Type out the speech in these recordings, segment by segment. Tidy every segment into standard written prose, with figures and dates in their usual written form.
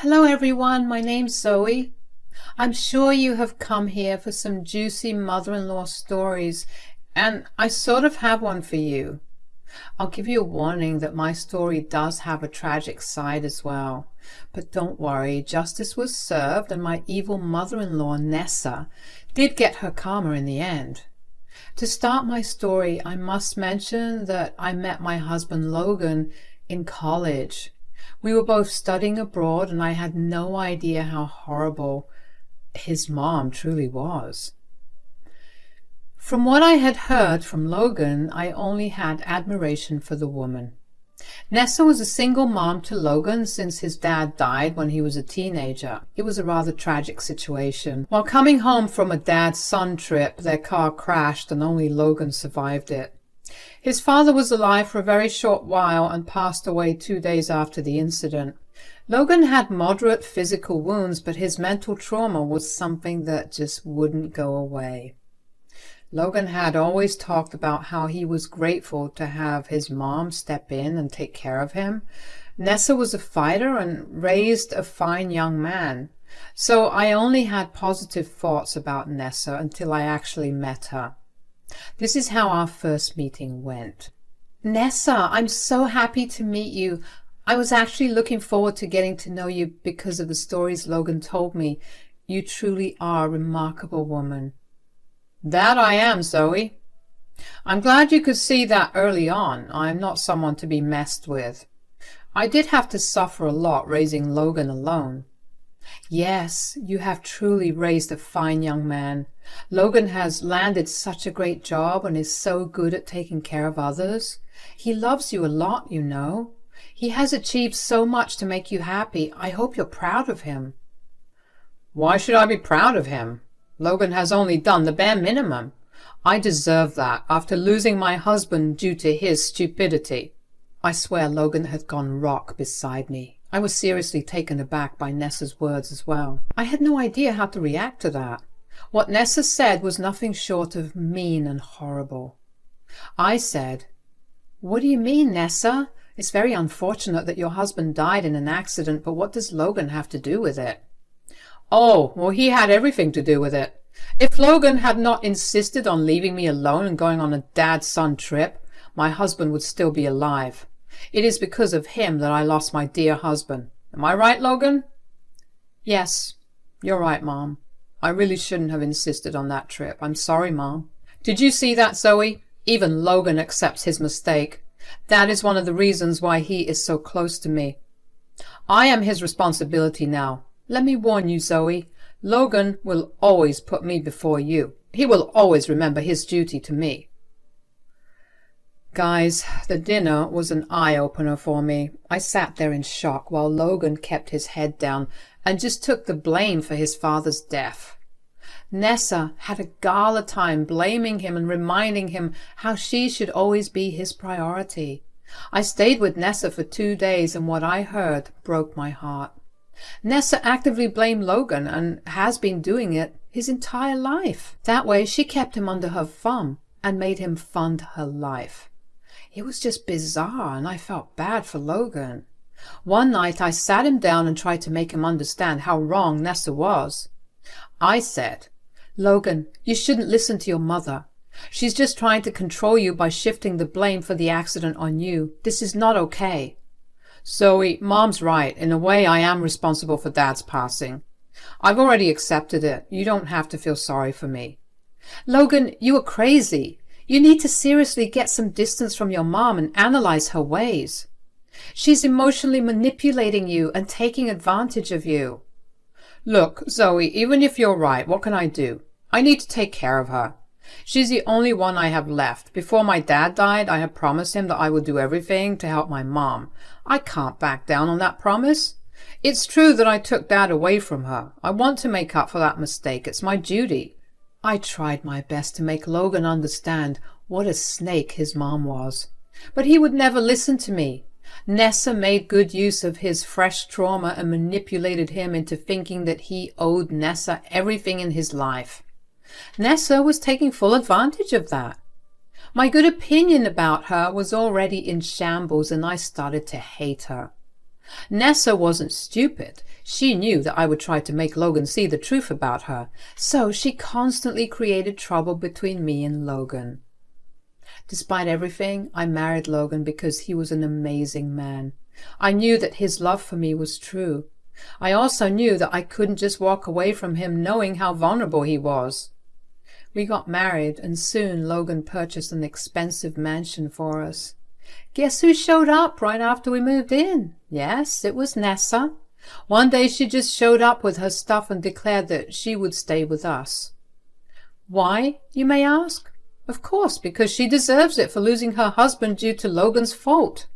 Hello everyone, my name's Zoe. I'm sure you have come here for some juicy mother-in-law stories, and I sort of have one for you. I'll give you a warning that my story does have a tragic side as well. But don't worry, justice was served and my evil mother-in-law, Nessa, did get her karma in the end. To start my story, I must mention that I met my husband Logan in college. We were both studying abroad, and I had no idea how horrible his mom truly was. From what I had heard from Logan, I only had admiration for the woman. Nessa was a single mom to Logan since his dad died when he was a teenager. It was a rather tragic situation. While coming home from a dad-son trip, their car crashed and only Logan survived it. His father was alive for a very short while and passed away 2 days after the incident. Logan had moderate physical wounds, but his mental trauma was something that just wouldn't go away. Logan had always talked about how he was grateful to have his mom step in and take care of him. Nessa was a fighter and raised a fine young man. So I only had positive thoughts about Nessa until I actually met her. This is how our first meeting went. Nessa, I'm so happy to meet you. I was actually looking forward to getting to know you because of the stories Logan told me. You truly are a remarkable woman. That I am, Zoe. I'm glad you could see that early on. I'm not someone to be messed with. I did have to suffer a lot raising Logan alone. Yes, you have truly raised a fine young man. Logan has landed such a great job and is so good at taking care of others. He loves you a lot, you know. He has achieved so much to make you happy. I hope you're proud of him. Why should I be proud of him? Logan has only done the bare minimum. I deserve that after losing my husband due to his stupidity. I swear Logan had gone rock beside me. I was seriously taken aback by Nessa's words as well. I had no idea how to react to that. What Nessa said was nothing short of mean and horrible. I said, "What do you mean, Nessa? It's very unfortunate that your husband died in an accident, but what does Logan have to do with it?" "Oh, well, he had everything to do with it. If Logan had not insisted on leaving me alone and going on a dad-son trip, my husband would still be alive. It is because of him that I lost my dear husband. Am I right, Logan?" "Yes, you're right, Mom. I really shouldn't have insisted on that trip. I'm sorry, Mom." Did you see that, Zoe? Even Logan accepts his mistake. That is one of the reasons why he is so close to me. I am his responsibility now. Let me warn you, Zoe. Logan will always put me before you. He will always remember his duty to me. Guys, the dinner was an eye-opener for me. I sat there in shock while Logan kept his head down and just took the blame for his father's death. Nessa had a gala time blaming him and reminding him how she should always be his priority. I stayed with Nessa for 2 days, and what I heard broke my heart. Nessa actively blamed Logan and has been doing it his entire life. That way she kept him under her thumb and made him fund her life. It was just bizarre, and I felt bad for Logan. One night I sat him down and tried to make him understand how wrong Nessa was. I said, "Logan, you shouldn't listen to your mother. She's just trying to control you by shifting the blame for the accident on you. This is not okay." "Zoe, Mom's right. In a way, I am responsible for Dad's passing. I've already accepted it. You don't have to feel sorry for me." "Logan, you are crazy. You need to seriously get some distance from your mom and analyze her ways. She's emotionally manipulating you and taking advantage of you." "Look, Zoe, even if you're right, what can I do? I need to take care of her. She's the only one I have left. Before my dad died, I had promised him that I would do everything to help my mom. I can't back down on that promise. It's true that I took Dad away from her. I want to make up for that mistake. It's my duty." I tried my best to make Logan understand what a snake his mom was, but he would never listen to me. Nessa made good use of his fresh trauma and manipulated him into thinking that he owed Nessa everything in his life. Nessa was taking full advantage of that. My good opinion about her was already in shambles, and I started to hate her. Nessa wasn't stupid. She knew that I would try to make Logan see the truth about her, so she constantly created trouble between me and Logan. Despite everything, I married Logan because he was an amazing man. I knew that his love for me was true. I also knew that I couldn't just walk away from him knowing how vulnerable he was. We got married, and soon Logan purchased an expensive mansion for us. Guess who showed up right after we moved in? Yes, it was Nessa. One day she just showed up with her stuff and declared that she would stay with us. Why, you may ask? Of course, because she deserves it for losing her husband due to Logan's fault.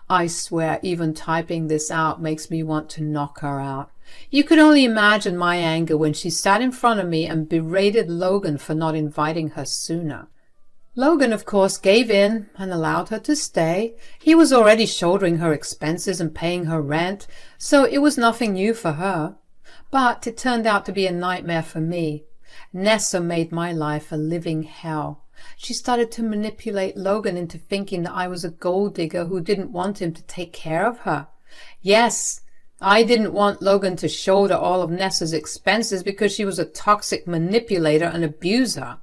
I swear even typing this out makes me want to knock her out. You could only imagine my anger when she sat in front of me and berated Logan for not inviting her sooner. Logan, of course, gave in and allowed her to stay. He was already shouldering her expenses and paying her rent, so it was nothing new for her. But it turned out to be a nightmare for me. Nessa made my life a living hell. She started to manipulate Logan into thinking that I was a gold digger who didn't want him to take care of her. Yes, I didn't want Logan to shoulder all of Nessa's expenses because she was a toxic manipulator and abuser.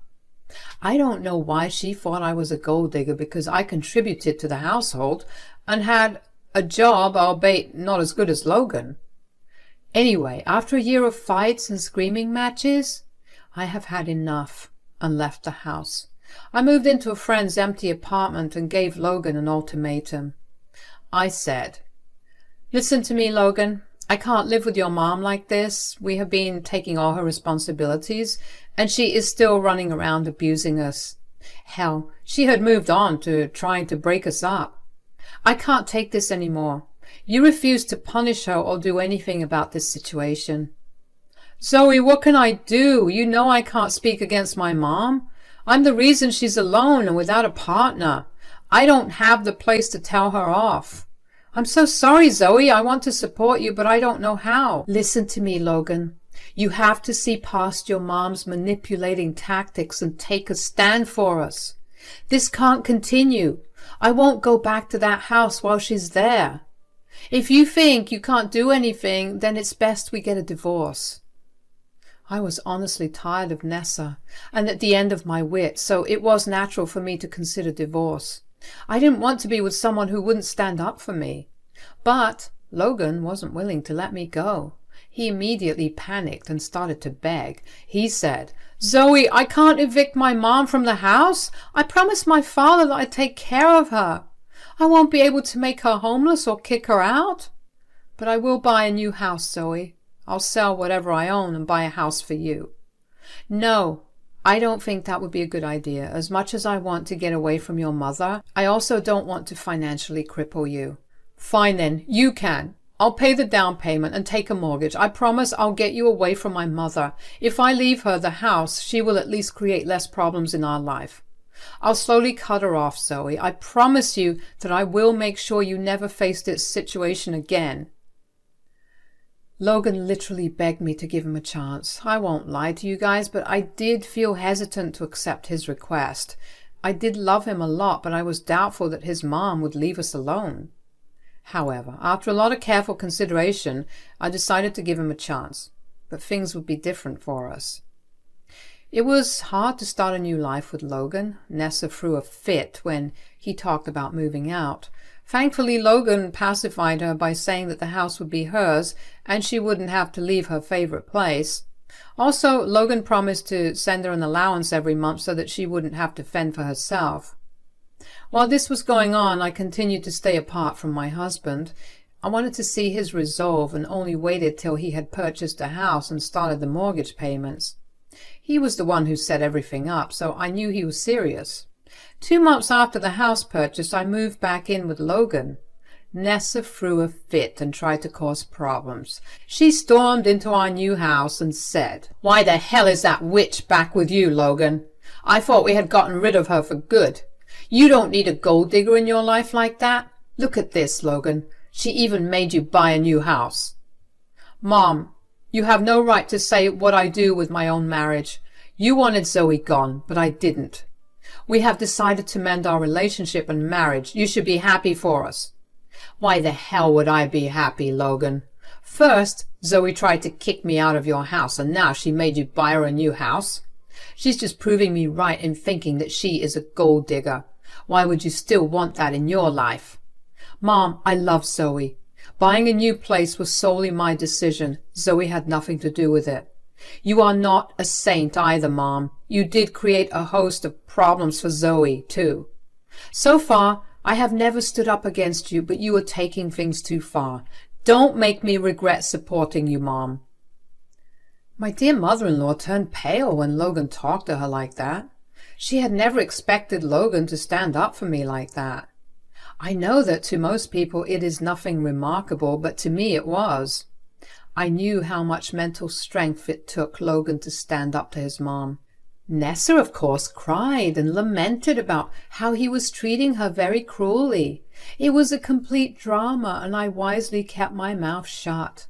I don't know why she thought I was a gold digger because I contributed to the household and had a job, albeit not as good as Logan. Anyway, after a year of fights and screaming matches, I have had enough and left the house. I moved into a friend's empty apartment and gave Logan an ultimatum. I said, "Listen to me, Logan. I can't live with your mom like this. We have been taking all her responsibilities, and she is still running around abusing us. Hell, she had moved on to trying to break us up. I can't take this anymore. You refuse to punish her or do anything about this situation." "Zoe, what can I do? You know I can't speak against my mom. I'm the reason she's alone and without a partner. I don't have the place to tell her off. I'm so sorry, Zoe. I want to support you, but I don't know how." "Listen to me, Logan. You have to see past your mom's manipulating tactics and take a stand for us. This can't continue. I won't go back to that house while she's there. If you think you can't do anything, then it's best we get a divorce." I was honestly tired of Nessa and at the end of my wits, so it was natural for me to consider divorce. I didn't want to be with someone who wouldn't stand up for me. But Logan wasn't willing to let me go. He immediately panicked and started to beg. He said, "Zoe, I can't evict my mom from the house. I promised my father that I'd take care of her. I won't be able to make her homeless or kick her out. But I will buy a new house, Zoe. I'll sell whatever I own and buy a house for you." "No, I don't think that would be a good idea. As much as I want to get away from your mother, I also don't want to financially cripple you." "Fine then, you can. I'll pay the down payment and take a mortgage. I promise I'll get you away from my mother. If I leave her the house, she will at least create less problems in our life. I'll slowly cut her off, Zoe. I promise you that I will make sure you never face this situation again." Logan literally begged me to give him a chance. I won't lie to you guys, but I did feel hesitant to accept his request. I did love him a lot, but I was doubtful that his mom would leave us alone. However, after a lot of careful consideration, I decided to give him a chance, but things would be different for us. It was hard to start a new life with Logan. Nessa threw a fit when he talked about moving out. Thankfully, Logan pacified her by saying that the house would be hers and she wouldn't have to leave her favorite place. Also, Logan promised to send her an allowance every month so that she wouldn't have to fend for herself. While this was going on, I continued to stay apart from my husband. I wanted to see his resolve and only waited till he had purchased a house and started the mortgage payments. He was the one who set everything up, so I knew he was serious. 2 months after the house purchase, I moved back in with Logan. Nessa threw a fit and tried to cause problems. She stormed into our new house and said, "Why the hell is that witch back with you, Logan? I thought we had gotten rid of her for good. You don't need a gold digger in your life like that. Look at this, Logan. She even made you buy a new house." "Mom, you have no right to say what I do with my own marriage. You wanted Zoe gone, but I didn't. We have decided to mend our relationship and marriage. You should be happy for us." Why the hell would I be happy, Logan? First, Zoe tried to kick me out of your house, and now she made you buy her a new house. She's just proving me right in thinking that she is a gold digger. Why would you still want that in your life? Mom, I love Zoe. Buying a new place was solely my decision. Zoe had nothing to do with it. You are not a saint either, Mom. You did create a host of problems for Zoe, too. So far, I have never stood up against you, but you are taking things too far. Don't make me regret supporting you, Mom. My dear mother-in-law turned pale when Logan talked to her like that. She had never expected Logan to stand up for me like that. I know that to most people it is nothing remarkable, but to me it was. I knew how much mental strength it took Logan to stand up to his mom. Nessa, of course, cried and lamented about how he was treating her very cruelly. It was a complete drama, and I wisely kept my mouth shut.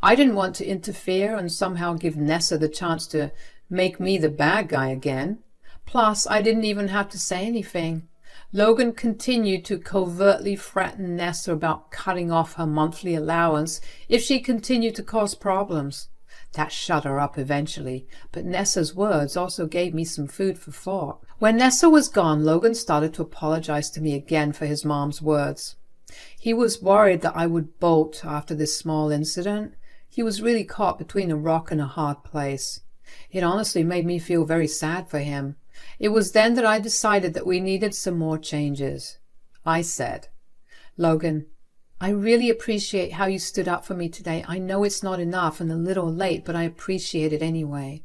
I didn't want to interfere and somehow give Nessa the chance to make me the bad guy again. Plus, I didn't even have to say anything. Logan continued to covertly threaten Nessa about cutting off her monthly allowance if she continued to cause problems. That shut her up eventually, but Nessa's words also gave me some food for thought. When Nessa was gone, Logan started to apologize to me again for his mom's words. He was worried that I would bolt after this small incident. He was really caught between a rock and a hard place. It honestly made me feel very sad for him. It was then that I decided that we needed some more changes. I said, Logan, I really appreciate how you stood up for me today. I know it's not enough and a little late, but I appreciate it anyway.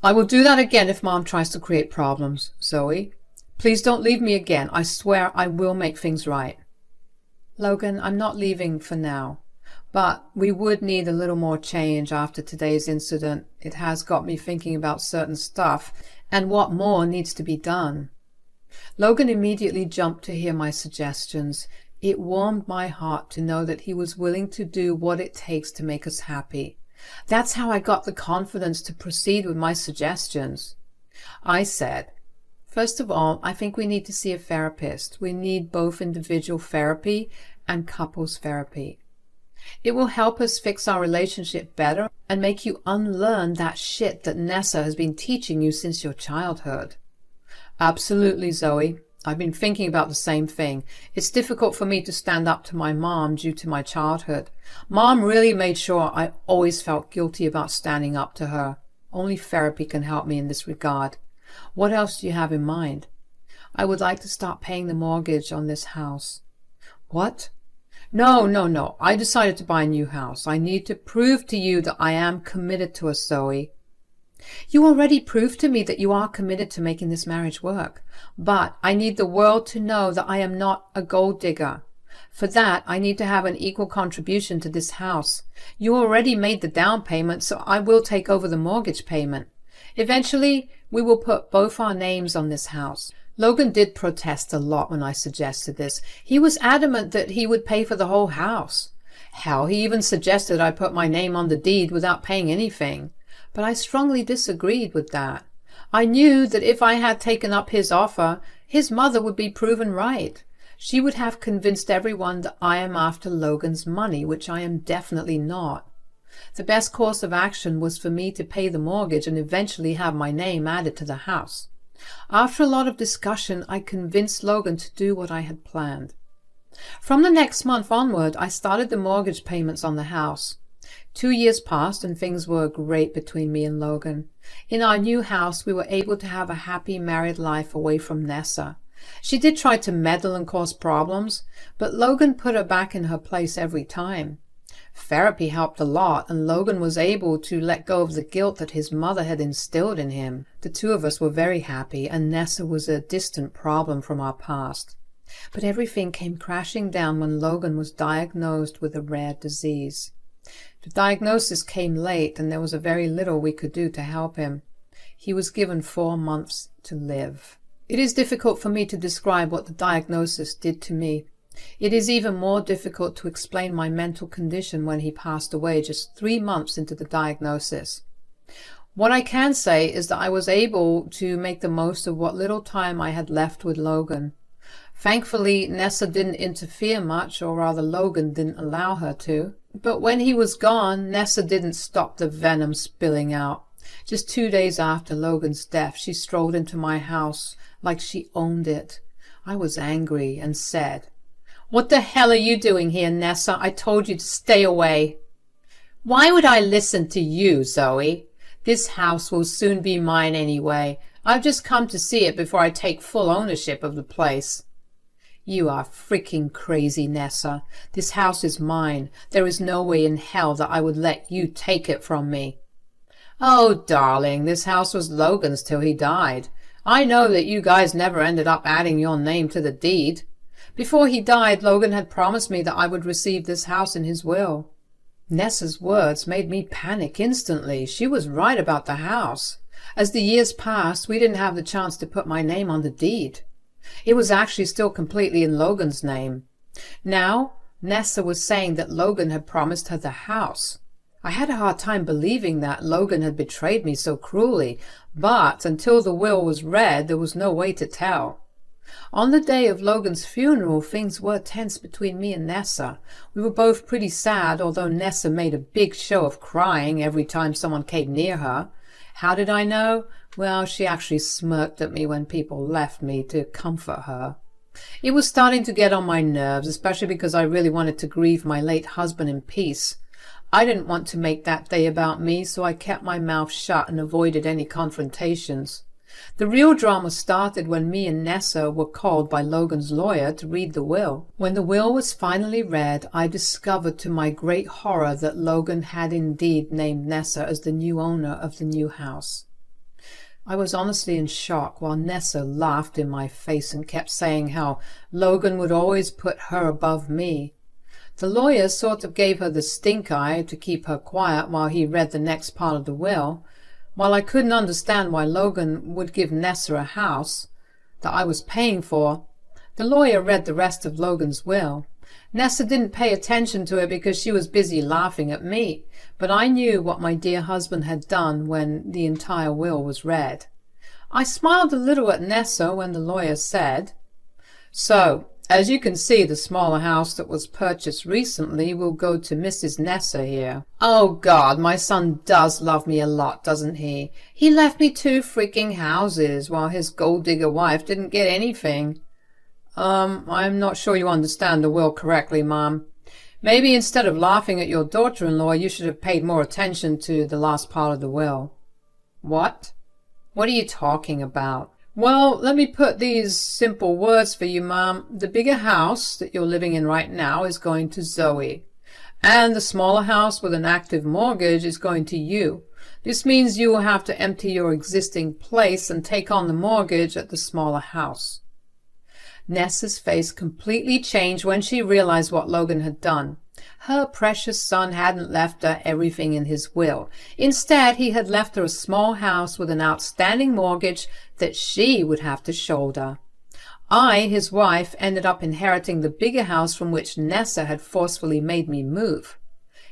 I will do that again if Mom tries to create problems, Zoe. Please don't leave me again. I swear I will make things right. Logan, I'm not leaving for now, but we would need a little more change after today's incident. It has got me thinking about certain stuff and what more needs to be done. Logan immediately jumped to hear my suggestions. It warmed my heart to know that he was willing to do what it takes to make us happy. That's how I got the confidence to proceed with my suggestions. I said, first of all, I think we need to see a therapist. We need both individual therapy and couples therapy. It will help us fix our relationship better and make you unlearn that shit that Nessa has been teaching you since your childhood. Absolutely, Zoe. I've been thinking about the same thing. It's difficult for me to stand up to my mom due to my childhood. Mom really made sure I always felt guilty about standing up to her. Only therapy can help me in this regard. What else do you have in mind? I would like to start paying the mortgage on this house. What? No. I decided to buy a new house. I need to prove to you that I am committed to us, Zoe. You already proved to me that you are committed to making this marriage work. But I need the world to know that I am not a gold digger. For that, I need to have an equal contribution to this house. You already made the down payment, so I will take over the mortgage payment. Eventually, we will put both our names on this house. Logan did protest a lot when I suggested this. He was adamant that he would pay for the whole house. Hell, he even suggested I put my name on the deed without paying anything. But I strongly disagreed with that. I knew that if I had taken up his offer, his mother would be proven right. She would have convinced everyone that I am after Logan's money, which I am definitely not. The best course of action was for me to pay the mortgage and eventually have my name added to the house. After a lot of discussion, I convinced Logan to do what I had planned. From the next month onward, I started the mortgage payments on the house. 2 years passed and things were great between me and Logan. In our new house, we were able to have a happy married life away from Nessa. She did try to meddle and cause problems, but Logan put her back in her place every time. Therapy helped a lot, and Logan was able to let go of the guilt that his mother had instilled in him. The two of us were very happy, and Nessa was a distant problem from our past. But everything came crashing down when Logan was diagnosed with a rare disease. The diagnosis came late, and there was very little we could do to help him. He was given 4 months to live. It is difficult for me to describe what the diagnosis did to me. It is even more difficult to explain my mental condition when he passed away just 3 months into the diagnosis. What I can say is that I was able to make the most of what little time I had left with Logan. Thankfully, Nessa didn't interfere much, or rather Logan didn't allow her to. But when he was gone, Nessa didn't stop the venom spilling out. Just 2 days after Logan's death, she strolled into my house like she owned it. I was angry and said, "What the hell are you doing here, Nessa? I told you to stay away." "Why would I listen to you, Zoe? This house will soon be mine anyway. I've just come to see it before I take full ownership of the place." "You are freaking crazy, Nessa. This house is mine. There is no way in hell that I would let you take it from me." "Oh, darling, this house was Logan's till he died. I know that you guys never ended up adding your name to the deed. Before he died, Logan had promised me that I would receive this house in his will." Nessa's words made me panic instantly. She was right about the house. As the years passed, we didn't have the chance to put my name on the deed. It was actually still completely in Logan's name. Now, Nessa was saying that Logan had promised her the house. I had a hard time believing that Logan had betrayed me so cruelly, but until the will was read, there was no way to tell. On the day of Logan's funeral, things were tense between me and Nessa. We were both pretty sad, although Nessa made a big show of crying every time someone came near her. How did I know? Well, she actually smirked at me when people left me to comfort her. It was starting to get on my nerves, especially because I really wanted to grieve my late husband in peace. I didn't want to make that day about me, so I kept my mouth shut and avoided any confrontations. The real drama started when me and Nessa were called by Logan's lawyer to read the will. When the will was finally read, I discovered to my great horror that Logan had indeed named Nessa as the new owner of the new house. I was honestly in shock while Nessa laughed in my face and kept saying how Logan would always put her above me. The lawyer sort of gave her the stink eye to keep her quiet while he read the next part of the will. While I couldn't understand why Logan would give Nessa a house that I was paying for, the lawyer read the rest of Logan's will. Nessa didn't pay attention to it because she was busy laughing at me, but I knew what my dear husband had done when the entire will was read. I smiled a little at Nessa when the lawyer said, "So, as you can see, the smaller house that was purchased recently will go to Mrs. Nessa here." Oh God, my son does love me a lot, doesn't he? He left me 2 freaking houses while his gold-digger wife didn't get anything. I'm not sure you understand the will correctly, Mom. Maybe instead of laughing at your daughter-in-law, you should have paid more attention to the last part of the will. What? What are you talking about? Well, let me put these simple words for you, Mom. The bigger house that you're living in right now is going to Zoe, and the smaller house with an active mortgage is going to you. This means you will have to empty your existing place and take on the mortgage at the smaller house. Nessa's face completely changed when she realized what Logan had done. Her precious son hadn't left her everything in his will. Instead, he had left her a small house with an outstanding mortgage that she would have to shoulder. I, his wife, ended up inheriting the bigger house from which Nessa had forcefully made me move.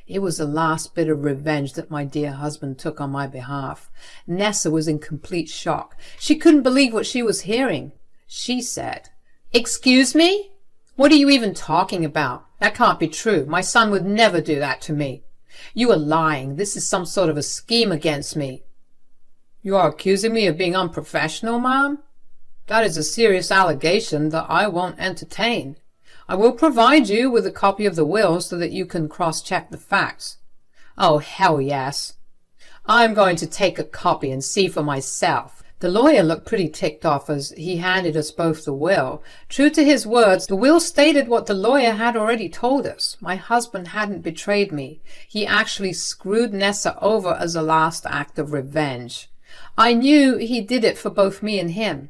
It was the last bit of revenge that my dear husband took on my behalf. Nessa was in complete shock. She couldn't believe what she was hearing. She said, "Excuse me? What are you even talking about? That can't be true. My son would never do that to me. You are lying. This is some sort of a scheme against me." "You are accusing me of being unprofessional, Mom? That is a serious allegation that I won't entertain. I will provide you with a copy of the will so that you can cross-check the facts." "Oh, hell yes. I'm going to take a copy and see for myself." The lawyer looked pretty ticked off as he handed us both the will. True to his words, the will stated what the lawyer had already told us. My husband hadn't betrayed me. He actually screwed Nessa over as a last act of revenge. I knew he did it for both me and him.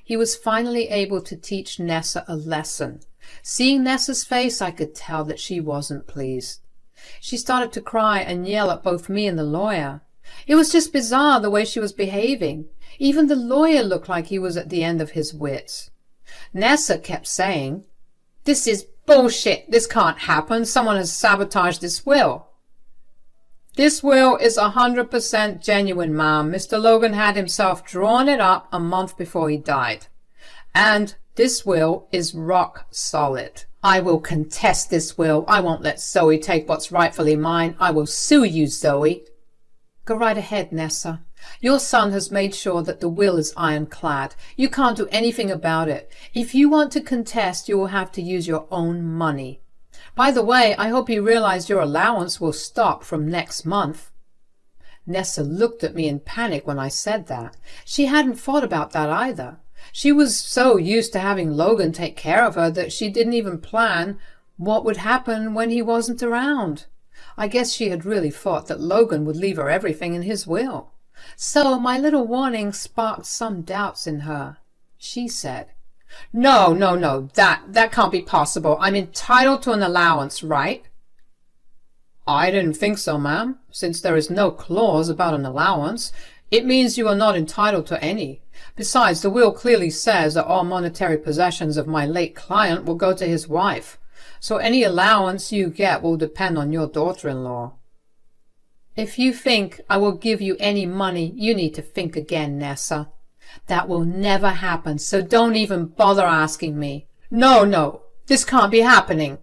He was finally able to teach Nessa a lesson. Seeing Nessa's face, I could tell that she wasn't pleased. She started to cry and yell at both me and the lawyer. It was just bizarre the way she was behaving. Even the lawyer looked like he was at the end of his wits. Nessa kept saying, "This is bullshit. This can't happen. Someone has sabotaged this will." "This will is 100% genuine, Mom. Mr. Logan had himself drawn it up a month before he died. And This will is rock solid. I will contest this will. I won't let Zoe take what's rightfully mine. I will sue you, Zoe. Go right ahead, Nessa. Your son has made sure that the will is ironclad. You can't do anything about it. If you want to contest, you will have to use your own money. By the way, I hope you realize your allowance will stop from next month. Nessa looked at me in panic when I said that. She hadn't thought about that either. She was so used to having Logan take care of her that she didn't even plan what would happen when he wasn't around. I guess she had really thought that Logan would leave her everything in his will. So my little warning sparked some doubts in her. She said, No, that can't be possible. I'm entitled to an allowance, right? I didn't think so, ma'am. Since there is no clause about an allowance, it means you are not entitled to any. Besides, the will clearly says that all monetary possessions of my late client will go to his wife, so any allowance you get will depend on your daughter-in-law. If you think I will give you any money, you need to think again, Nessa. That will never happen, so don't even bother asking me. No, this can't be happening.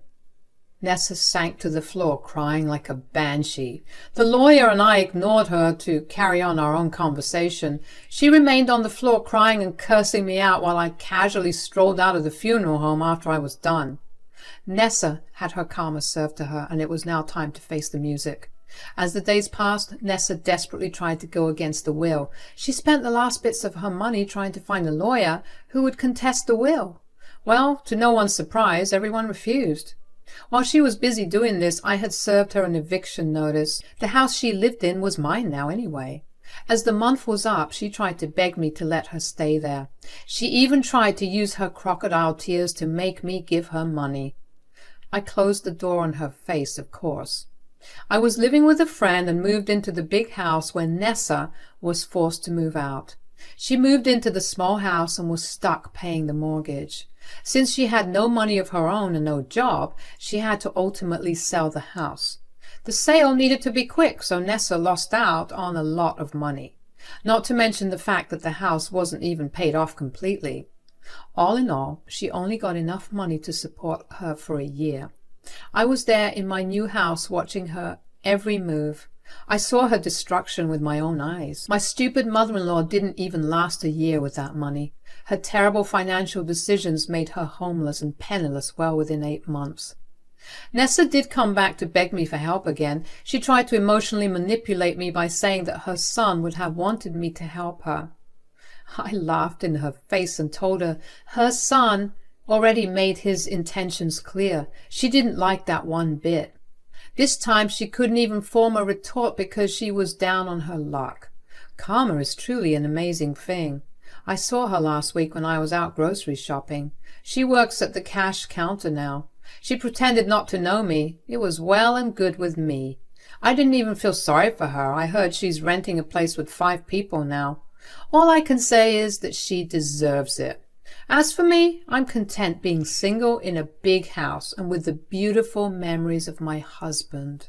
Nessa sank to the floor, crying like a banshee. The lawyer and I ignored her to carry on our own conversation. She remained on the floor crying and cursing me out while I casually strolled out of the funeral home after I was done. Nessa had her karma served to her, and it was now time to face the music. As the days passed, Nessa desperately tried to go against the will. She spent the last bits of her money trying to find a lawyer who would contest the will. Well, to no one's surprise, everyone refused. While she was busy doing this, I had served her an eviction notice. The house she lived in was mine now anyway. As the month was up, she tried to beg me to let her stay there. She even tried to use her crocodile tears to make me give her money. I closed the door on her face, of course. I was living with a friend and moved into the big house when Nessa was forced to move out. She moved into the small house and was stuck paying the mortgage. Since she had no money of her own and no job, she had to ultimately sell the house. The sale needed to be quick, so Nessa lost out on a lot of money. Not to mention the fact that the house wasn't even paid off completely. All in all, she only got enough money to support her for a year. I was there in my new house watching her every move. I saw her destruction with my own eyes. My stupid mother-in-law didn't even last a year with that money. Her terrible financial decisions made her homeless and penniless well within 8 months. Nessa did come back to beg me for help again. She tried to emotionally manipulate me by saying that her son would have wanted me to help her. I laughed in her face and told her her son already made his intentions clear. She didn't like that one bit. This time she couldn't even form a retort because she was down on her luck. Karma is truly an amazing thing. I saw her last week when I was out grocery shopping. She works at the cash counter now. She pretended not to know me. It was well and good with me. I didn't even feel sorry for her. I heard she's renting a place with 5 people now. All I can say is that she deserves it. As for me, I'm content being single in a big house and with the beautiful memories of my husband.